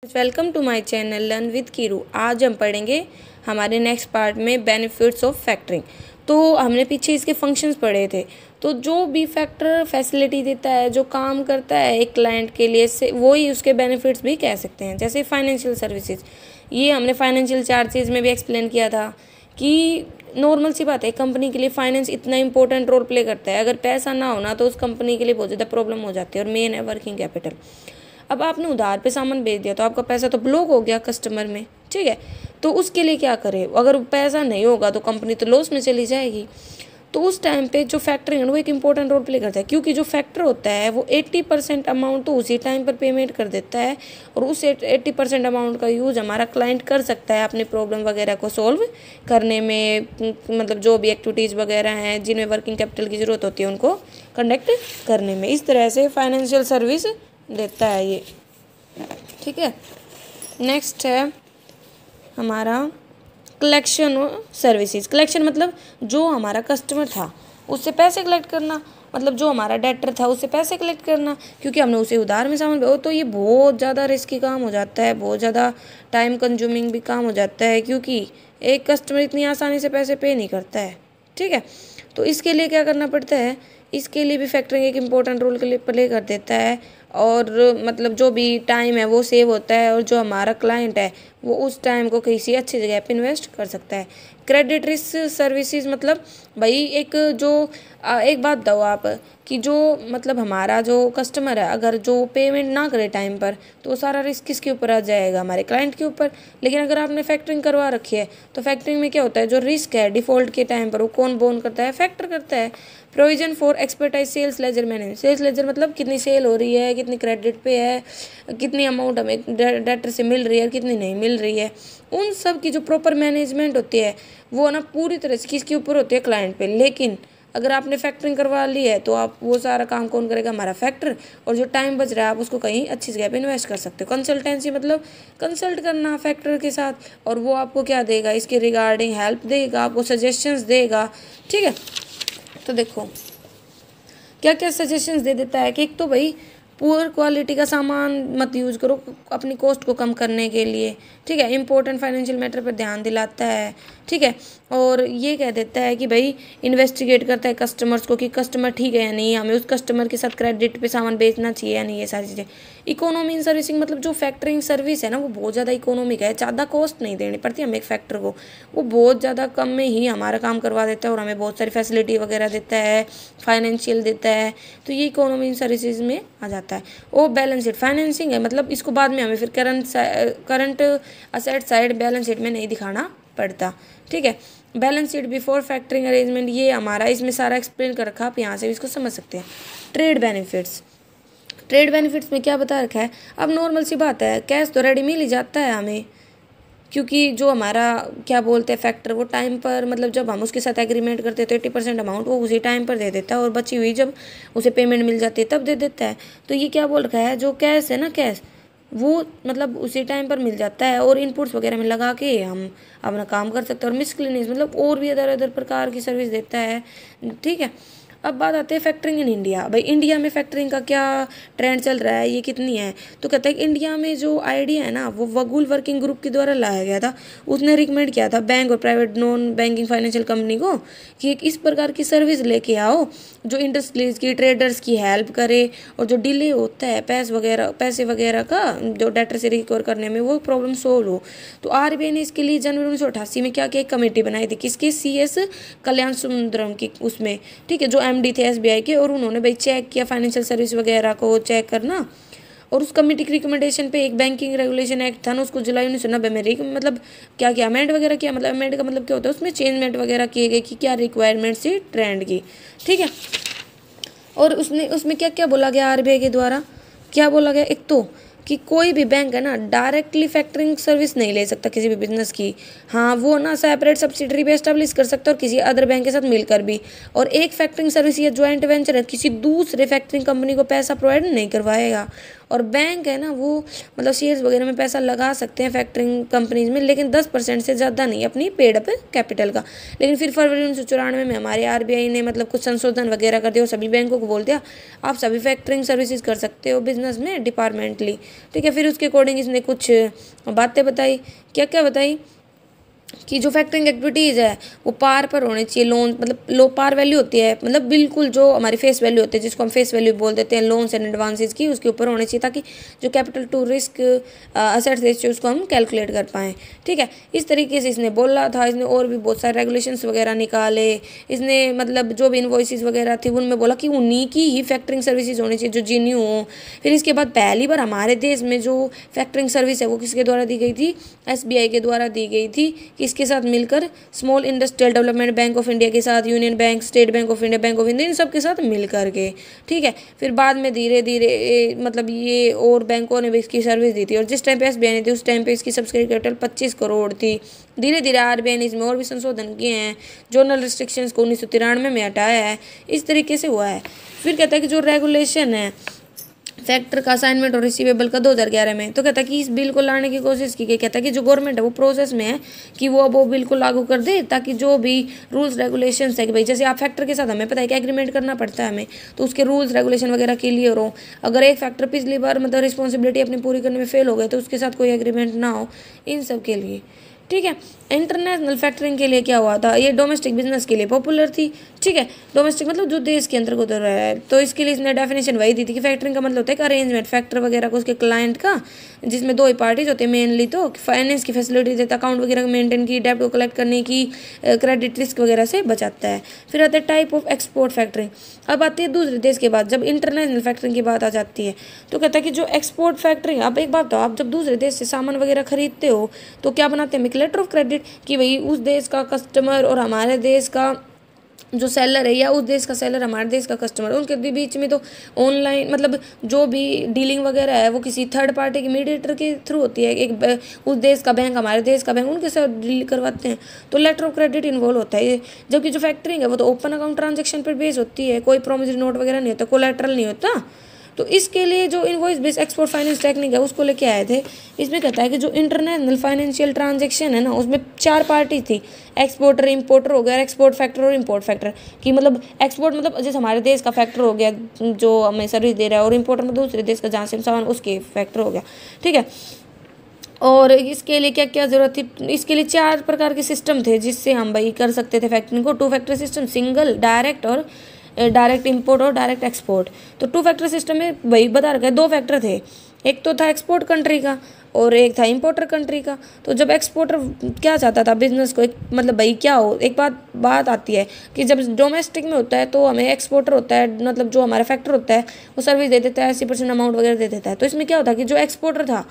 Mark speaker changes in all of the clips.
Speaker 1: Welcome to my channel learn with Keeru. आज हम पढ़ेंगे हमारे नेक्स्ट पार्ट में बेनिफिट्स ऑफ फैक्टरिंग। तो हमने पीछे इसके फंक्शंस पढ़े थे। तो जो भी फैक्टर फैसिलिटी देता है, जो काम करता है एक क्लाइंट के लिए, से वो ही उसके बेनिफिट्स भी कह सकते हैं। जैसे फाइनेंशियल सर्विसेज, ये हमने फाइनेंशियल चार्जेस में भी एक्सप्लेन किया था कि नॉर्मल सी बात है, कंपनी के लिए फाइनेंस इतना इंपॉर्टेंट रोल प्ले करता है। अगर पैसा ना हो ना तो उस कंपनी के लिए बहुत ज़्यादा प्रॉब्लम हो जाती है। और मेन है वर्किंग कैपिटल। अब आपने उधार पे सामान बेच दिया तो आपका पैसा तो ब्लॉक हो गया कस्टमर में, ठीक है। तो उसके लिए क्या करें, अगर पैसा नहीं होगा तो कंपनी तो लॉस में चली जाएगी। तो उस टाइम पे जो फैक्टरिंग है वो एक इंपॉर्टेंट रोल प्ले करता है, क्योंकि जो फैक्टर होता है वो 80% अमाउंट तो उसी टाइम पर पेमेंट कर देता है। और उस 80% अमाउंट का यूज़ हमारा क्लाइंट कर सकता है अपने प्रॉब्लम वगैरह को सॉल्व करने में, मतलब जो भी एक्टिविटीज़ वगैरह हैं जिनमें वर्किंग कैपिटल की ज़रूरत होती है उनको कंडक्ट करने में। इस तरह से फाइनेंशियल सर्विस देता है ये, ठीक है। नेक्स्ट है हमारा कलेक्शन सर्विसेज। कलेक्शन मतलब जो हमारा कस्टमर था उससे पैसे कलेक्ट करना, मतलब जो हमारा डेटर था उससे पैसे कलेक्ट करना, क्योंकि हमने उसे उधार में सामान तो ये बहुत ज़्यादा रिस्की काम हो जाता है, बहुत ज़्यादा टाइम कंज्यूमिंग भी काम हो जाता है, क्योंकि एक कस्टमर इतनी आसानी से पैसे पे नहीं करता है, ठीक है। तो इसके लिए क्या करना पड़ता है, इसके लिए भी फैक्टरिंग एक इम्पोर्टेंट रोल के लिए प्ले कर देता है। और मतलब जो भी टाइम है वो सेव होता है, और जो हमारा क्लाइंट है वो उस टाइम को किसी अच्छी जगह पे इन्वेस्ट कर सकता है। क्रेडिट रिस्क सर्विसेज मतलब भाई एक बात दो आप कि जो मतलब हमारा जो कस्टमर है अगर जो पेमेंट ना करे टाइम पर तो वो सारा रिस्क किसके ऊपर आ जाएगा, हमारे क्लाइंट के ऊपर। लेकिन अगर आपने फैक्टरिंग करवा रखी है तो फैक्टरिंग में क्या होता है, जो रिस्क है डिफ़ॉल्ट के टाइम पर वो कौन बोन करता है, फैक्टर करता है। Provision for expertise sales ledger management. Sales ledger मतलब कितनी सेल हो रही है, कितनी क्रेडिट पे है, कितनी अमाउंट हमें डेटर से मिल रही है और कितनी नहीं मिल रही है, उन सब की जो प्रॉपर मैनेजमेंट होती है वो ना पूरी तरह से किसके ऊपर होती है, क्लाइंट पे। लेकिन अगर आपने फैक्टरिंग करवा ली है तो आप वो सारा काम कौन करेगा, हमारा फैक्टर। और जो टाइम बच रहा है आप उसको कहीं अच्छी जगह पे इन्वेस्ट कर सकते हो। कंसल्टेंसी मतलब कंसल्ट करना फैक्टर के साथ, और वो आपको क्या देगा, इसके रिगार्डिंग हेल्प देगा, आपको सजेशंस देगा, ठीक है। तो देखो क्या क्या सजेशंस दे देता है कि एक तो भाई पुअर क्वालिटी का सामान मत यूज़ करो अपनी कॉस्ट को कम करने के लिए, ठीक है। इंपॉर्टेंट फाइनेंशियल मैटर पर ध्यान दिलाता है, ठीक है। और ये कह देता है कि भाई इन्वेस्टिगेट करता है कस्टमर्स को कि कस्टमर ठीक है या नहीं, हमें उस कस्टमर के साथ क्रेडिट पे सामान बेचना चाहिए या नहीं, ये सारी चीज़ें। इकोनॉमी इन सर्विसिंग मतलब जो फैक्टरिंग सर्विस है ना वो बहुत ज़्यादा इकोनॉमिक है, ज़्यादा कॉस्ट नहीं देनी पड़ती हमें एक फैक्टर को, वो बहुत ज़्यादा कम में ही हमारा काम करवा देता है और हमें बहुत सारी फैसिलिटी वगैरह देता है, फाइनेंशियल देता है। तो ये इकोनॉमी इन सर्विसेज में आ जाता है। वो बैलेंस शीट फाइनेंसिंग है, मतलब इसको बाद में हमें फिर current asset side balance sheet में नहीं दिखाना पड़ता, ठीक है। Balance sheet before factoring arrangement, ये हमारा इसमें सारा एक्सप्लेन कर रखा, आप यहाँ से भी इसको समझ सकते हैं। ट्रेड बेनिफिट्स, ट्रेड बेनिफिट्स में क्या बता रखा है, अब नॉर्मल सी बात है, कैश तो रेडी मिल ही जाता है हमें, क्योंकि जो हमारा क्या बोलते हैं फैक्टर वो टाइम पर, मतलब जब हम उसके साथ एग्रीमेंट करते हैं तो 80% अमाउंट वो उसी टाइम पर दे देता है, और बची हुई जब उसे पेमेंट मिल जाती है तब दे देता है। तो ये क्या बोल रखा है, जो कैश है ना, कैश वो मतलब उसी टाइम पर मिल जाता है, और इनपुट्स वगैरह में लगा के हम अपना काम कर सकते हैं। और मिसक्लेनियस मतलब और भी अदर अदर प्रकार की सर्विस देता है, ठीक है। अब बात आती है फैक्टरिंग इन इंडिया। भाई इंडिया में फैक्टरिंग का क्या ट्रेंड चल रहा है, ये कितनी है, तो कहते हैं कि इंडिया में जो आइडिया है ना वो वगुल वर्किंग ग्रुप के द्वारा लाया गया था। उसने रिकमेंड किया था बैंक और private non banking financial company को कि एक इस प्रकार की सर्विस लेके आओ जो इंडस्ट्रीज की, ट्रेडर्स की हेल्प करे, और जो डिले होता है पैसे वगैरह का जो डेटर से रिकवर करने में, वो प्रॉब्लम सोल्व हो। तो आरबीआई ने इसके लिए जनवरी 1988 में क्या किया, एक कमेटी बनाई थी, किसकी, CS कल्याण सुंदरम की, उसमें, ठीक है, जो MD थे SBI के। और उन्होंने भाई चेक किया फाइनेंशियल सर्विस वगैरह को चेक करना, और उस कमेटी की रिकमेंडेशन पे एक बैंकिंग रेगुलेशन एक्ट था ना, उसको जुलाई 1990 में मतलब क्या किया, अमेंड वगैरह किया। मतलब अमेंड का मतलब क्या होता है, उसमें चेंजमेंट वगैरह किए गए कि क्या रिक्वायरमेंट्स थी ट्रेंड की, ठीक है। और उसमें क्या क्या बोला गया आरबीआई के द्वारा, क्या बोला गया, एक तो कि कोई भी बैंक है ना डायरेक्टली फैक्टरिंग सर्विस नहीं ले सकता किसी भी बिजनेस की। हाँ वो ना सेपरेट सब्सिडरी भी एस्टेब्लिश कर सकता है और किसी अदर बैंक के साथ मिलकर भी। और एक फैक्टरिंग सर्विस या ज्वाइंट वेंचर किसी दूसरे फैक्टरिंग कंपनी को पैसा प्रोवाइड नहीं करवाएगा। और बैंक है ना वो मतलब शेयर्स वगैरह में पैसा लगा सकते हैं फैक्टरिंग कंपनीज में, लेकिन 10% से ज़्यादा नहीं अपनी पेड अप कैपिटल का। लेकिन फिर फरवरी 1994 में हमारे आरबीआई ने मतलब कुछ संशोधन वगैरह कर दिया और सभी बैंकों को बोल दिया आप सभी फैक्टरिंग सर्विसेज कर सकते हो बिजनेस में डिपार्टमेंटली, ठीक है। फिर उसके अकॉर्डिंग इसने कुछ बातें बताई, क्या क्या बताई कि जो फैक्टरिंग एक्टिविटीज़ है वो पार पर होने चाहिए, लोन मतलब लो पार वैल्यू होती है, मतलब बिल्कुल जो हमारी फेस वैल्यू होती है जिसको हम फेस वैल्यू बोल देते हैं लोन्स एंड एडवांसेस की, उसके ऊपर होने चाहिए ताकि जो capital to risk assets ratio उसको हम कैलकुलेट कर पाएँ, ठीक है। इस तरीके से इसने बोला था। इसने और भी बहुत सारे रेगुलेशंस वगैरह निकाले। इसने मतलब जो भी इन्वॉइसेस वगैरह थी उनमें बोला कि उन्हीं की ही फैक्टरिंग सर्विसेज होनी चाहिए जो जीन्यू हो। फिर इसके बाद पहली बार हमारे देश में जो फैक्टरिंग सर्विस है वो किसके द्वारा दी गई थी, एसबीआई के द्वारा दी गई थी। इसके साथ मिलकर Small Industrial Development Bank of India के साथ, Union Bank, State Bank of India, Bank of India, इन सब के साथ मिल करके, ठीक है। फिर बाद में धीरे धीरे मतलब ये और बैंकों ने भी इसकी सर्विस दी थी और जिस टाइम पे एसबीआई ने थी उस टाइम पे इसकी सब्सिडी कैपिटल 25 करोड़ थी। धीरे धीरे आरबीआई ने इसमें और भी संशोधन किए हैं, जोनल रिस्ट्रिक्शंस को 1993 में हटाया है। इस तरीके से हुआ है। फिर कहता है कि जो रेगुलेशन है फैक्टर का असाइनमेंट और रिसीवेबल का 2011 में, तो कहता है कि इस बिल को लाने की कोशिश की गई। कहता है कि जो गवर्नमेंट है वो प्रोसेस में है कि वो अब वो बिल को लागू कर दे ताकि जो भी रूल्स रेगुलेशंस है कि भाई जैसे आप फैक्टर के साथ हमें पता है कि एग्रीमेंट करना पड़ता है हमें, तो उसके रूल्स रेगुलेशन वगैरह क्लियर हो। अगर एक फैक्टर पिछली बार मतलब रिस्पॉन्सिबिलिटी अपनी पूरी करने में फेल हो गए तो उसके साथ कोई एग्रीमेंट ना हो, इन सब के लिए, ठीक है। इंटरनेशनल फैक्टरिंग के लिए क्या हुआ था, ये डोमेस्टिक बिजनेस के लिए पॉपुलर थी, ठीक है। डोमेस्टिक मतलब जो देश के अंतर्गत हो रहा है, तो इसके लिए इसने डेफिनेशन वही दी थी कि फैक्टरिंग का मतलब होता है कि अरेंजमेंट फैक्टर वगैरह को उसके क्लाइंट का, जिसमें दो ही पार्टीज होते हैं मेनली, तो फाइनेंस की फैसिलिटी देता, अकाउंट वगैरह मेंटेन की, डेब्ट को कलेक्ट करने की, क्रेडिट रिस्क वगैरह से बचाता है। फिर आता है टाइप ऑफ एक्सपोर्ट फैक्टरिंग। अब आती है दूसरे देश के बाद जब इंटरनेशनल फैक्टरिंग की बात आ जाती है, तो कहता है कि जो एक्सपोर्ट फैक्टरिंग, अब एक बात तो आप जब दूसरे देश से सामान वगैरह खरीदते हो तो क्या बनाते हैं, लेटर ऑफ क्रेडिट, कि भाई उस देश का कस्टमर और हमारे देश का जो सेलर है या उस देश का सेलर हमारे देश का कस्टमर, उनके बीच में तो ऑनलाइन मतलब जो भी डीलिंग वगैरह है वो किसी थर्ड पार्टी के मीडिएटर के थ्रू होती है। एक उस देश का बैंक हमारे देश का बैंक उनके साथ डील करवाते हैं, तो लेटर ऑफ क्रेडिट इन्वॉल्व होता है। जबकि जो फैक्टरिंग है वो तो ओपन अकाउंट ट्रांजेक्शन पर बेस होती है, कोई प्रोमिसरी नोट वगैरह नहीं होता, कोलैटरल नहीं होता। तो इसके लिए जो invoice based export finance technique है उसको लेके आए थे। इसमें कहता है कि जो इंटरनेशनल फाइनेंशियल ट्रांजैक्शन है ना उसमें 4 पार्टी थी, एक्सपोर्टर, इंपोर्टर हो गया, एक्सपोर्ट फैक्टर और इंपोर्ट फैक्टर। कि मतलब एक्सपोर्ट मतलब जैसे हमारे देश का फैक्टर हो गया जो हमें सर्विस दे रहा है, और इंपोर्टर मतलब दूसरे देश का जहाँ से सामान उसके फैक्टर हो गया, ठीक है। और इसके लिए क्या क्या ज़रूरत थी, इसके लिए 4 प्रकार के सिस्टम थे जिससे हम भाई कर सकते थे फैक्टरिंग को। 2 फैक्टर सिस्टम, सिंगल, डायरेक्ट और डायरेक्ट इंपोर्ट और डायरेक्ट एक्सपोर्ट। तो 2 फैक्टर सिस्टम में वही बता रखा है, 2 फैक्टर थे, एक तो था एक्सपोर्ट कंट्री का और एक था इंपोर्टर कंट्री का। तो जब एक्सपोर्टर क्या चाहता था बिजनेस को, एक मतलब भाई क्या हो, एक बात आती है कि जब डोमेस्टिक में होता है तो हमें एक्सपोर्टर होता है, मतलब जो हमारा फैक्टर होता है वो सर्विस दे देता है, 80% अमाउंट वगैरह दे देता है। तो इसमें क्या होता है कि जो एक्सपोर्टर था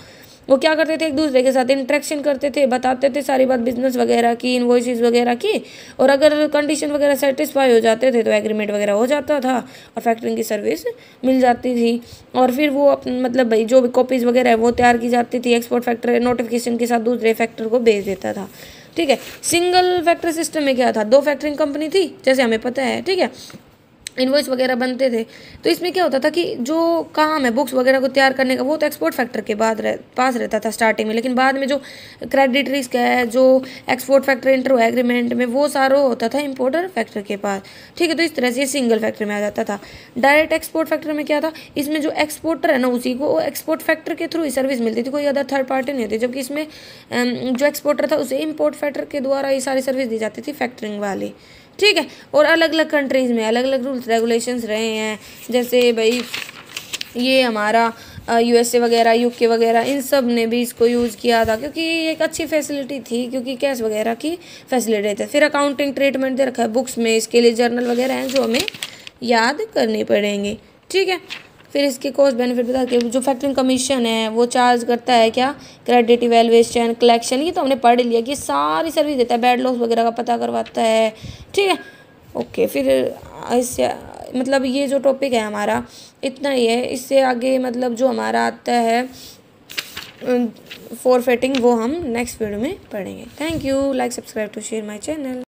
Speaker 1: वो क्या करते थे, एक दूसरे के साथ इंटरेक्शन करते थे, बताते थे सारी बात बिजनेस वगैरह की, इनवॉइसेस वगैरह की, और अगर कंडीशन वगैरह सेटिस्फाई हो जाते थे तो एग्रीमेंट वगैरह हो जाता था और फैक्टरिंग की सर्विस मिल जाती थी। और फिर वो मतलब भाई जो भी कॉपीज़ वगैरह है वो तैयार की जाती थी, एक्सपोर्ट फैक्टर नोटिफिकेशन के साथ दूसरे फैक्टर को भेज देता था, ठीक है। सिंगल फैक्टर सिस्टम में क्या था, 2 फैक्टरिंग कंपनी थी जैसे हमें पता है, ठीक है, इनवॉइस वगैरह बनते थे। तो इसमें क्या होता था कि जो काम है बुक्स वगैरह को तैयार करने का वो तो एक्सपोर्ट फैक्टर के पास रहता था स्टार्टिंग में, लेकिन बाद में जो क्रेडिट रिस्क है, जो एक्सपोर्ट फैक्टर इंटर एग्रीमेंट में, वो सारा होता था इंपोर्टर फैक्टर के पास, ठीक है। तो इस तरह से ये सिंगल फैक्टर में आ जाता था। डायरेक्ट एक्सपोर्ट फैक्टर में क्या था, इसमें जो एक्सपोर्टर है ना उसी को एक्सपोर्ट फैक्टर के थ्रू ही सर्विस मिलती थी, कोई अदर थर्ड पार्टी नहीं होती। जबकि इसमें जो एक्सपोर्टर था उसे इंपोर्ट फैक्टर के द्वारा ये सारी सर्विस दी जाती थी फैक्टरिंग वाली, ठीक है। और अलग अलग कंट्रीज़ में अलग अलग रूल्स रेगुलेशंस रहे हैं, जैसे भाई ये हमारा यूएसए वगैरह, यूके वगैरह, इन सब ने भी इसको यूज़ किया था क्योंकि ये एक अच्छी फैसिलिटी थी, क्योंकि कैश वगैरह की फैसिलिटी थी। फिर अकाउंटिंग ट्रीटमेंट दे रखा है बुक्स में, इसके लिए जर्नल वगैरह हैं जो हमें याद करने पड़ेंगे, ठीक है। फिर इसके कॉस्ट बेनिफिट बता के जो फैक्टरिंग कमीशन है वो चार्ज करता है क्या, क्रेडिट इवैल्यूएशन, कलेक्शन, ये तो हमने पढ़ लिया कि सारी सर्विस देता है, बैड लॉस वगैरह का पता करवाता है, ठीक है, ओके। फिर इससे मतलब ये जो टॉपिक है हमारा इतना ही है, इससे आगे मतलब जो हमारा आता है फॉरफेटिंग वो हम नेक्स्ट वीडियो में पढ़ेंगे। Thank you, like subscribe to share my channel.